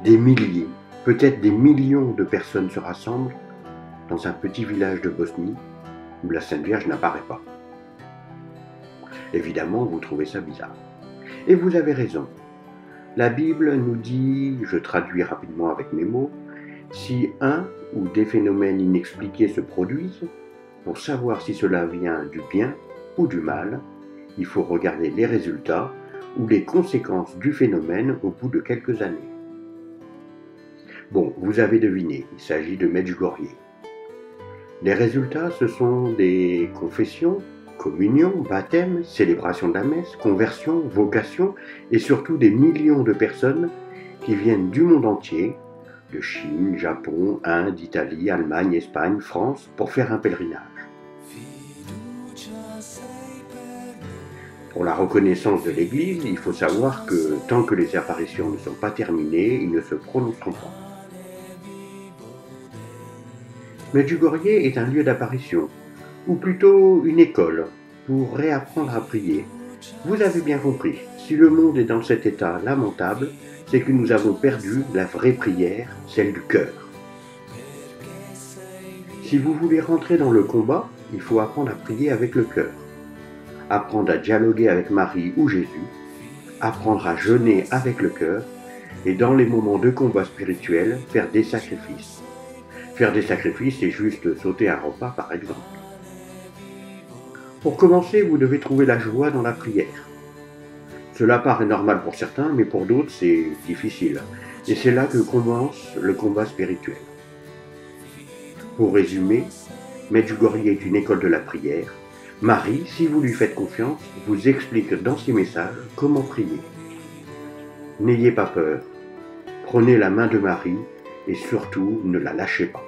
Des milliers, peut-être des millions de personnes se rassemblent dans un petit village de Bosnie où la Sainte Vierge n'apparaît pas. Évidemment, vous trouvez ça bizarre. Et vous avez raison. La Bible nous dit, je traduis rapidement avec mes mots, si un ou des phénomènes inexpliqués se produisent, pour savoir si cela vient du bien ou du mal, il faut regarder les résultats ou les conséquences du phénomène au bout de quelques années. Bon, vous avez deviné, il s'agit de Medjugorje. Les résultats, ce sont des confessions, communions, baptêmes, célébrations de la messe, conversions, vocations et surtout des millions de personnes qui viennent du monde entier, de Chine, Japon, Inde, Italie, Allemagne, Espagne, France, pour faire un pèlerinage. Pour la reconnaissance de l'Église, il faut savoir que tant que les apparitions ne sont pas terminées, ils ne se prononceront pas. Medjugorje est un lieu d'apparition, ou plutôt une école, pour réapprendre à prier. Vous avez bien compris, si le monde est dans cet état lamentable, c'est que nous avons perdu la vraie prière, celle du cœur. Si vous voulez rentrer dans le combat, il faut apprendre à prier avec le cœur, apprendre à dialoguer avec Marie ou Jésus, apprendre à jeûner avec le cœur, et dans les moments de combat spirituel, faire des sacrifices. Faire des sacrifices, c'est juste sauter un repas, par exemple. Pour commencer, vous devez trouver la joie dans la prière. Cela paraît normal pour certains, mais pour d'autres, c'est difficile. Et c'est là que commence le combat spirituel. Pour résumer, Medjugorje est une école de la prière. Marie, si vous lui faites confiance, vous explique dans ses messages comment prier. N'ayez pas peur. Prenez la main de Marie et surtout ne la lâchez pas.